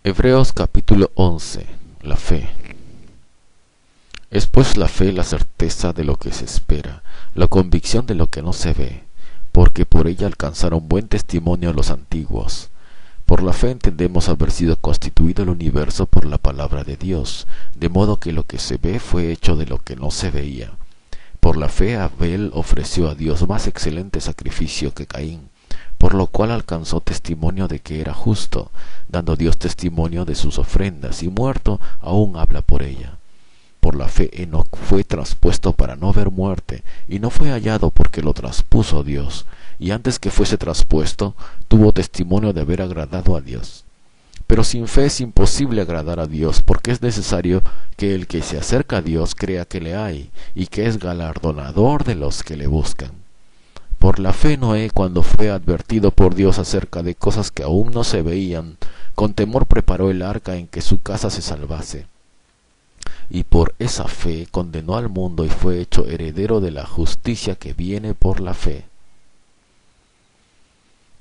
Hebreos capítulo 11. La fe. Es pues la fe la certeza de lo que se espera, la convicción de lo que no se ve, porque por ella alcanzaron buen testimonio los antiguos. Por la fe entendemos haber sido constituido el universo por la palabra de Dios, de modo que lo que se ve fue hecho de lo que no se veía. Por la fe Abel ofreció a Dios más excelente sacrificio que Caín, por lo cual alcanzó testimonio de que era justo, dando Dios testimonio de sus ofrendas, y muerto aún habla por ella. Por la fe Enoc fue traspuesto para no ver muerte, y no fue hallado porque lo traspuso Dios, y antes que fuese traspuesto, tuvo testimonio de haber agradado a Dios. Pero sin fe es imposible agradar a Dios, porque es necesario que el que se acerca a Dios crea que le hay, y que es galardonador de los que le buscan. Por la fe Noé, cuando fue advertido por Dios acerca de cosas que aún no se veían, con temor preparó el arca en que su casa se salvase. Y por esa fe condenó al mundo y fue hecho heredero de la justicia que viene por la fe.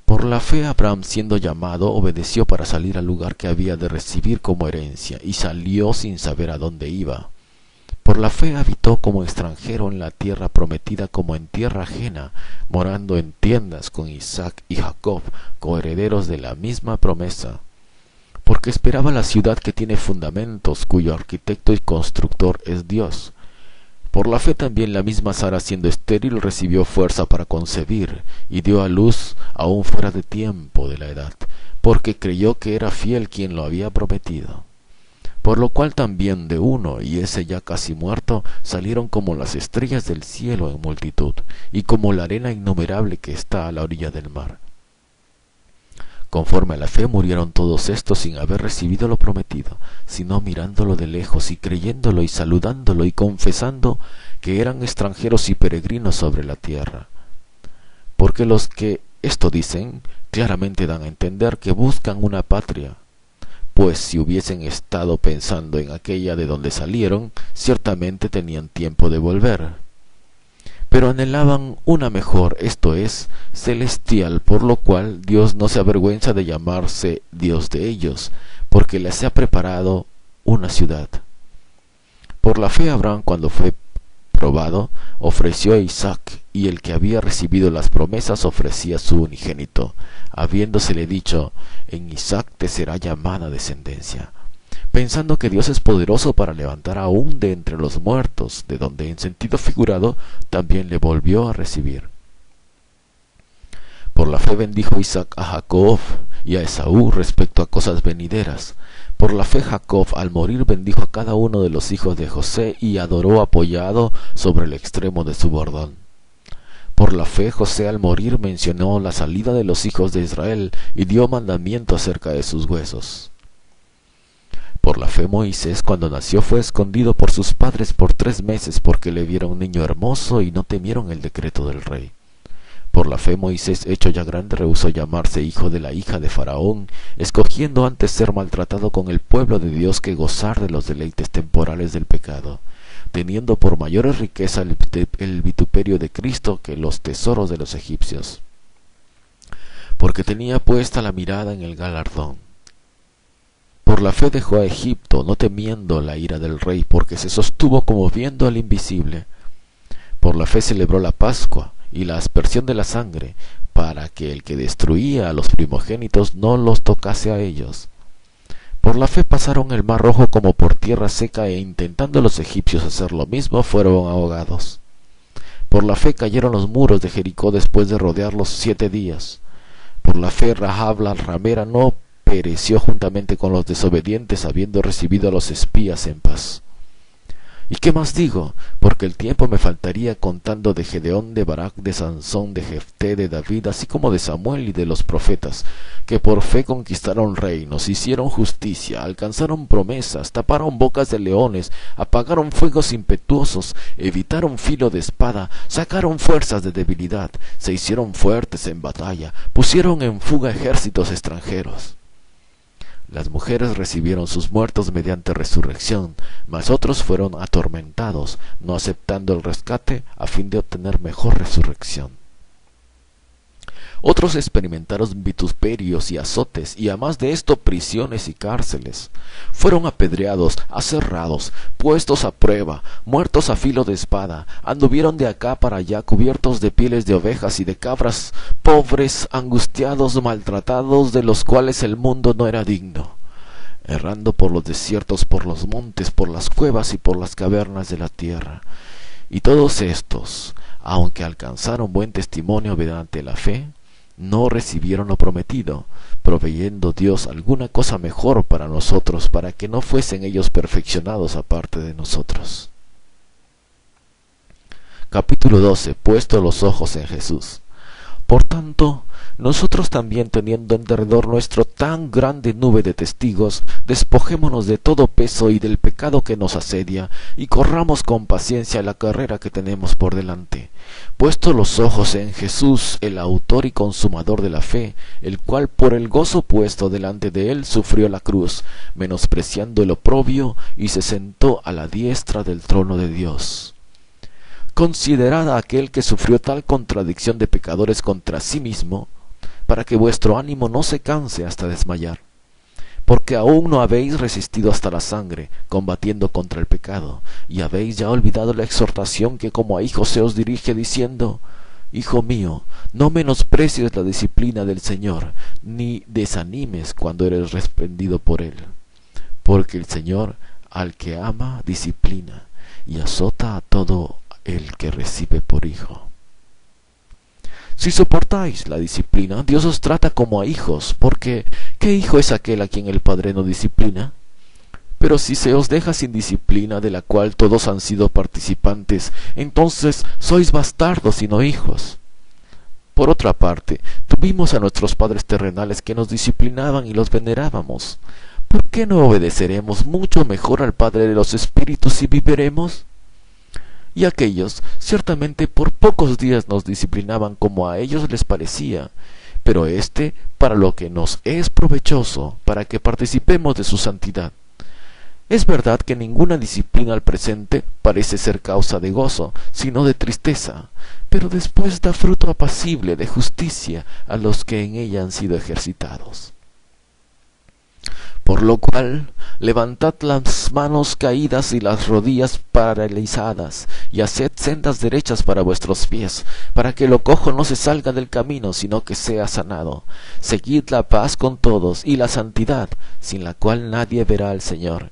Por la fe Abraham, siendo llamado, obedeció para salir al lugar que había de recibir como herencia, y salió sin saber a dónde iba. Por la fe habitó como extranjero en la tierra prometida como en tierra ajena, morando en tiendas con Isaac y Jacob, coherederos de la misma promesa. Porque esperaba la ciudad que tiene fundamentos, cuyo arquitecto y constructor es Dios. Por la fe también la misma Sara, siendo estéril, recibió fuerza para concebir, y dio a luz aún fuera de tiempo de la edad, porque creyó que era fiel quien lo había prometido. Por lo cual también de uno, y ese ya casi muerto, salieron como las estrellas del cielo en multitud, y como la arena innumerable que está a la orilla del mar. Conforme a la fe murieron todos estos sin haber recibido lo prometido, sino mirándolo de lejos y creyéndolo y saludándolo y confesando que eran extranjeros y peregrinos sobre la tierra. Porque los que esto dicen claramente dan a entender que buscan una patria, pues si hubiesen estado pensando en aquella de donde salieron, ciertamente tenían tiempo de volver. Pero anhelaban una mejor, esto es, celestial, por lo cual Dios no se avergüenza de llamarse Dios de ellos, porque les ha preparado una ciudad. Por la fe Abraham, cuando fue probado, ofreció a Isaac, y el que había recibido las promesas ofrecía su unigénito, habiéndosele dicho, en Isaac te será llamada descendencia, pensando que Dios es poderoso para levantar aún de entre los muertos, de donde en sentido figurado también le volvió a recibir. Por la fe bendijo Isaac a Jacob y a Esaú respecto a cosas venideras. Por la fe Jacob al morir bendijo a cada uno de los hijos de José y adoró apoyado sobre el extremo de su bordón. Por la fe José al morir mencionó la salida de los hijos de Israel y dio mandamiento acerca de sus huesos. Por la fe Moisés, cuando nació, fue escondido por sus padres por 3 meses porque le vieron un niño hermoso y no temieron el decreto del rey. Por la fe Moisés, hecho ya grande, rehusó llamarse hijo de la hija de Faraón, escogiendo antes ser maltratado con el pueblo de Dios que gozar de los deleites temporales del pecado, teniendo por mayores riqueza el vituperio de Cristo que los tesoros de los egipcios, porque tenía puesta la mirada en el galardón. Por la fe dejó a Egipto, no temiendo la ira del rey, porque se sostuvo como viendo al invisible. Por la fe celebró la Pascua y la aspersión de la sangre, para que el que destruía a los primogénitos no los tocase a ellos. Por la fe pasaron el mar Rojo como por tierra seca, e intentando los egipcios hacer lo mismo, fueron ahogados. Por la fe cayeron los muros de Jericó después de rodearlos 7 días. Por la fe Rahab la ramera no pereció juntamente con los desobedientes, habiendo recibido a los espías en paz. ¿Y qué más digo? Porque el tiempo me faltaría contando de Gedeón, de Barak, de Sansón, de Jefté, de David, así como de Samuel y de los profetas, que por fe conquistaron reinos, hicieron justicia, alcanzaron promesas, taparon bocas de leones, apagaron fuegos impetuosos, evitaron filo de espada, sacaron fuerzas de debilidad, se hicieron fuertes en batalla, pusieron en fuga ejércitos extranjeros. Las mujeres recibieron sus muertos mediante resurrección, mas otros fueron atormentados, no aceptando el rescate a fin de obtener mejor resurrección. Otros experimentaron vituperios y azotes, y además de esto prisiones y cárceles. Fueron apedreados, aserrados, puestos a prueba, muertos a filo de espada, anduvieron de acá para allá cubiertos de pieles de ovejas y de cabras, pobres, angustiados, maltratados, de los cuales el mundo no era digno, errando por los desiertos, por los montes, por las cuevas y por las cavernas de la tierra. Y todos estos, aunque alcanzaron buen testimonio mediante la fe, no recibieron lo prometido, proveyendo Dios alguna cosa mejor para nosotros, para que no fuesen ellos perfeccionados aparte de nosotros. Capítulo 12. Puesto los ojos en Jesús. Por tanto, nosotros también, teniendo en derredor nuestro tan grande nube de testigos, despojémonos de todo peso y del pecado que nos asedia, y corramos con paciencia la carrera que tenemos por delante, puesto los ojos en Jesús, el autor y consumador de la fe, el cual por el gozo puesto delante de él sufrió la cruz, menospreciando el oprobio, y se sentó a la diestra del trono de Dios. Considerad a aquel que sufrió tal contradicción de pecadores contra sí mismo, para que vuestro ánimo no se canse hasta desmayar. Porque aún no habéis resistido hasta la sangre, combatiendo contra el pecado, y habéis ya olvidado la exhortación que como a hijos se os dirige, diciendo: Hijo mío, no menosprecies la disciplina del Señor, ni desanimes cuando eres reprendido por Él. Porque el Señor al que ama disciplina, y azota a todo el que recibe por hijo. Si soportáis la disciplina, Dios os trata como a hijos, porque ¿qué hijo es aquel a quien el Padre no disciplina? Pero si se os deja sin disciplina, de la cual todos han sido participantes, entonces sois bastardos y no hijos. Por otra parte, tuvimos a nuestros padres terrenales que nos disciplinaban y los venerábamos. ¿Por qué no obedeceremos mucho mejor al Padre de los Espíritus y viviremos? Y aquellos ciertamente por pocos días nos disciplinaban como a ellos les parecía, pero éste para lo que nos es provechoso, para que participemos de su santidad. Es verdad que ninguna disciplina al presente parece ser causa de gozo, sino de tristeza, pero después da fruto apacible de justicia a los que en ella han sido ejercitados. Por lo cual, levantad las manos caídas y las rodillas paralizadas, y haced sendas derechas para vuestros pies, para que lo cojo no se salga del camino, sino que sea sanado. Seguid la paz con todos, y la santidad, sin la cual nadie verá al Señor.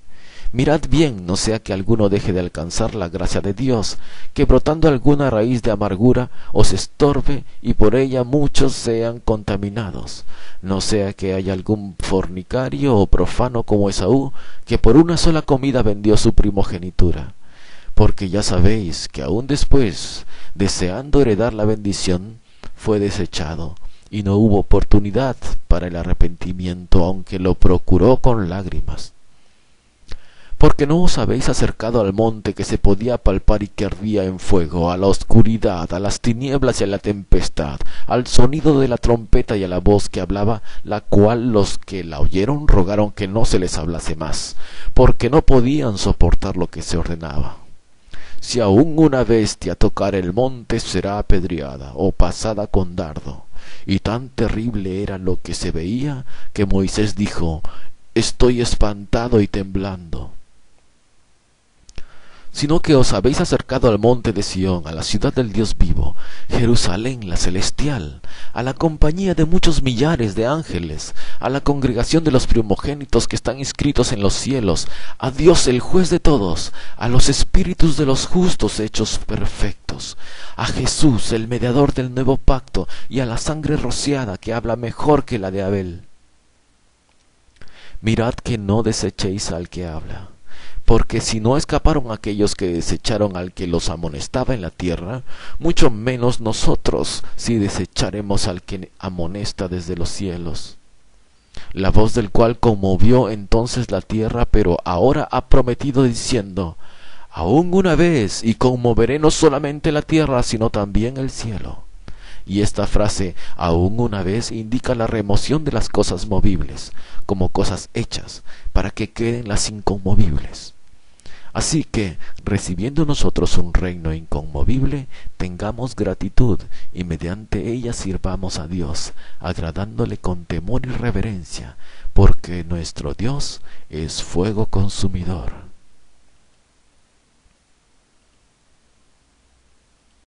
Mirad bien, no sea que alguno deje de alcanzar la gracia de Dios, que brotando alguna raíz de amargura os estorbe, y por ella muchos sean contaminados. No sea que haya algún fornicario o profano como Esaú, que por una sola comida vendió su primogenitura. Porque ya sabéis que aun después, deseando heredar la bendición, fue desechado, y no hubo oportunidad para el arrepentimiento, aunque lo procuró con lágrimas. Porque no os habéis acercado al monte que se podía palpar y que ardía en fuego, a la oscuridad, a las tinieblas y a la tempestad, al sonido de la trompeta y a la voz que hablaba, la cual los que la oyeron rogaron que no se les hablase más, porque no podían soportar lo que se ordenaba. Si aún una bestia tocar el monte, será apedreada o pasada con dardo. Y tan terrible era lo que se veía, que Moisés dijo: Estoy espantado y temblando. Sino que os habéis acercado al monte de Sión, a la ciudad del Dios vivo, Jerusalén la celestial, a la compañía de muchos millares de ángeles, a la congregación de los primogénitos que están inscritos en los cielos, a Dios el juez de todos, a los espíritus de los justos hechos perfectos, a Jesús el mediador del nuevo pacto, y a la sangre rociada que habla mejor que la de Abel. Mirad que no desechéis al que habla. Porque si no escaparon aquellos que desecharon al que los amonestaba en la tierra, mucho menos nosotros si desecharemos al que amonesta desde los cielos. La voz del cual conmovió entonces la tierra, pero ahora ha prometido diciendo: Aún una vez, y conmoveré no solamente la tierra, sino también el cielo. Y esta frase, aún una vez, indica la remoción de las cosas movibles, como cosas hechas, para que queden las inconmovibles. Así que, recibiendo nosotros un reino inconmovible, tengamos gratitud y mediante ella sirvamos a Dios, agradándole con temor y reverencia, porque nuestro Dios es fuego consumidor.